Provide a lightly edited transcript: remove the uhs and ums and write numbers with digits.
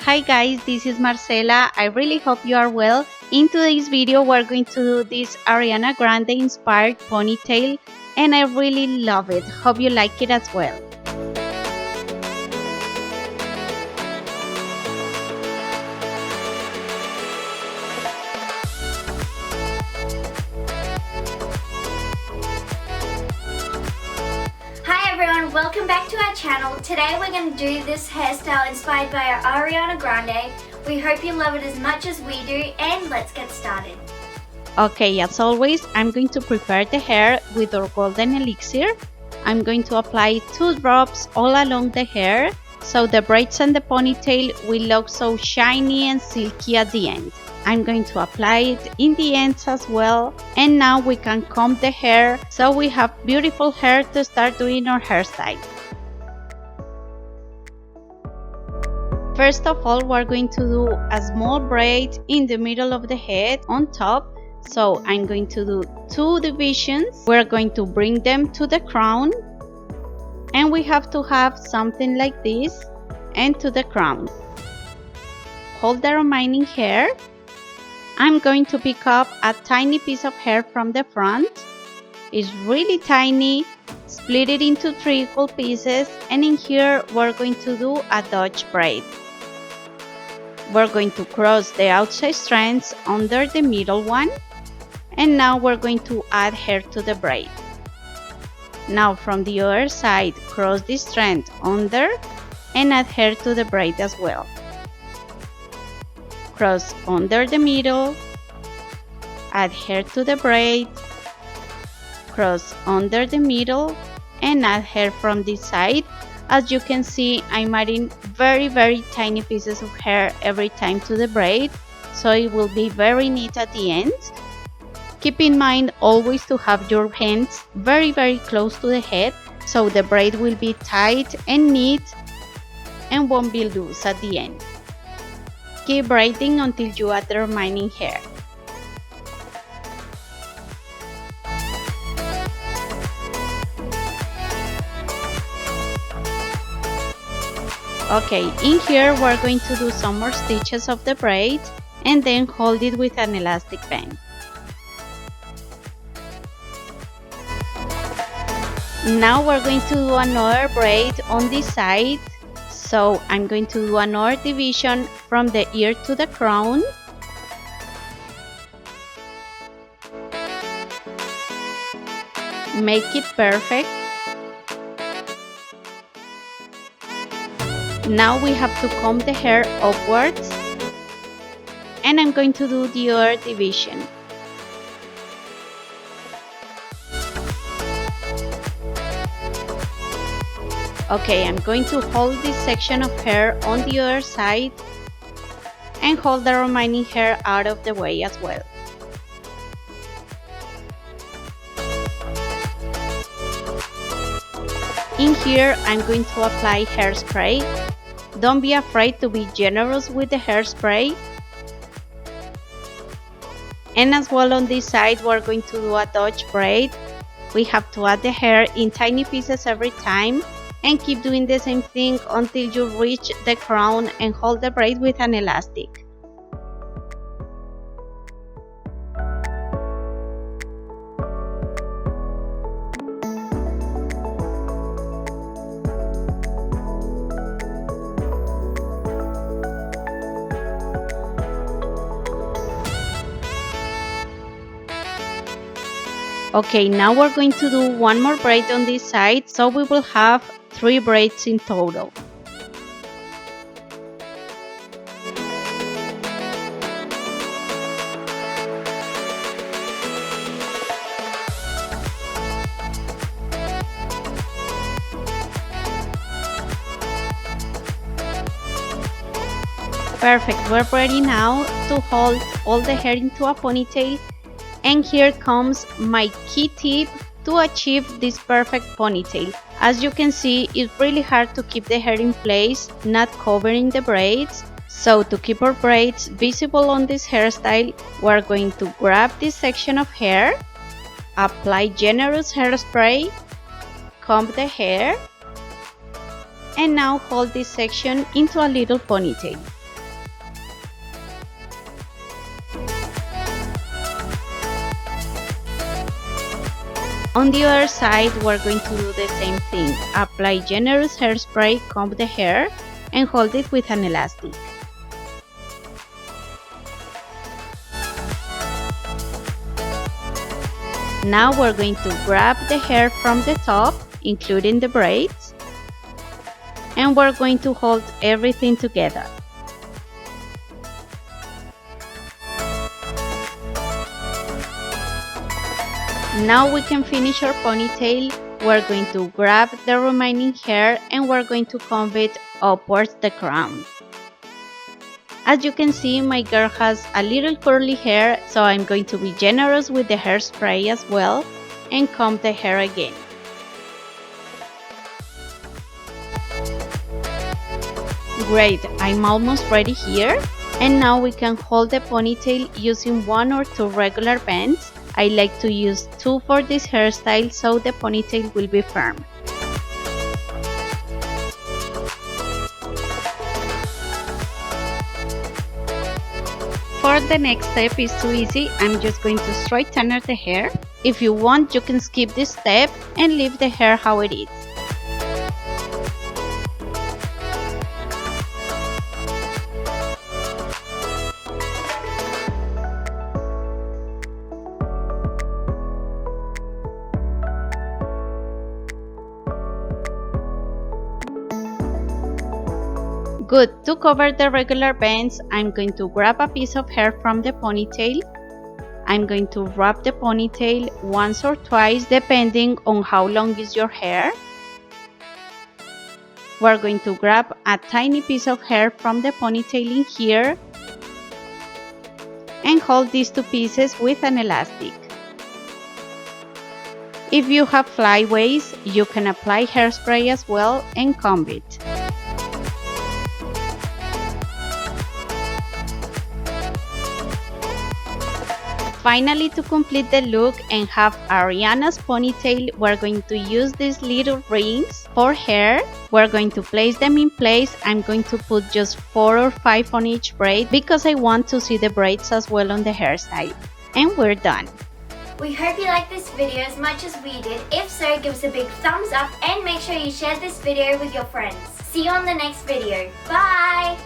Hi guys, this is Marcela. I really hope you are well. In today's video, we're going to do this Ariana Grande Inspired ponytail, and I really love it. Hope you like it as well. Welcome back to our channel. Today we're going to do this hairstyle inspired by Ariana Grande. We hope you love it as much as we do, and let's get started. Okay, as always, I'm going to prepare the hair with our golden elixir. I'm going to apply 2 drops all along the hair so the braids and the ponytail will look so shiny and silky at the end. I'm going to apply it in the ends as well, and now we can comb the hair so we have beautiful hair to start doing our hairstyle. First of all, we're going to do a small braid in the middle of the head on top. So I'm going to do 2 divisions. We're going to bring them to the crown, and we have to have something like this and to the crown. Hold the remaining hair. I'm going to pick up a tiny piece of hair from the front. It's really tiny. Split it into 3 equal pieces, and in here we're going to do a Dutch braid. We're going to cross the outside strands under the middle one, and now we're going to add hair to the braid. Now from the other side, cross the strand under and add hair to the braid as well. Cross under the middle, add hair to the braid, cross under the middle, and add hair from this side. As you can see, I'm adding very tiny pieces of hair every time to the braid, so it will be very neat at the end. Keep in mind always to have your hands very close to the head so the braid will be tight and neat and won't be loose at the end. Keep braiding until you add the remaining hair. Okay, in here we're going to do some more stitches of the braid and then hold it with an elastic band. Now we're going to do another braid on this side. So I'm going to do another division from the ear to the crown. Make it perfect. Now we have to comb the hair upwards, and I'm going to do the other division. Okay, I'm going to hold this section of hair on the other side and hold the remaining hair out of the way as well. In here, I'm going to apply hairspray. Don't be afraid to be generous with the hairspray. And as well on this side, we're going to do a Dutch braid. We have to add the hair in tiny pieces every time, and keep doing the same thing until you reach the crown and hold the braid with an elastic. Okay, now we're going to do one more braid on this side, so we will have 3 braids in total. Perfect, we're ready now to hold all the hair into a ponytail. And here comes my key tip to achieve this perfect ponytail. As you can see, it's really hard to keep the hair in place, not covering the braids. So to keep our braids visible on this hairstyle, we're going to grab this section of hair, apply generous hairspray, comb the hair, and now hold this section into a little ponytail. On the other side, we're going to do the same thing. Apply generous hairspray, comb the hair, and hold it with an elastic. Now we're going to grab the hair from the top, including the braids, and we're going to hold everything together. Now we can finish our ponytail. We're going to grab the remaining hair and we're going to comb it upwards the crown. As you can see, my girl has a little curly hair, so I'm going to be generous with the hairspray as well and comb the hair again. Great, I'm almost ready here. And now we can hold the ponytail using 1 or 2 regular bands. I like to use 2 for this hairstyle so the ponytail will be firm. For the next step is too easy, I'm just going to straighten the hair. If you want, you can skip this step and leave the hair how it is. Good, to cover the regular bands, I'm going to grab a piece of hair from the ponytail. I'm going to wrap the ponytail once or twice depending on how long is your hair. We're going to grab a tiny piece of hair from the ponytail in here and hold these 2 pieces with an elastic. If you have flyaways, you can apply hairspray as well and comb it. Finally, to complete the look and have Ariana's ponytail, we're going to use these little rings for hair. We're going to place them in place. I'm going to put just 4 or 5 on each braid because I want to see the braids as well on the hairstyle. And we're done. We hope you liked this video as much as we did. If so, give us a big thumbs up and make sure you share this video with your friends. See you on the next video. Bye!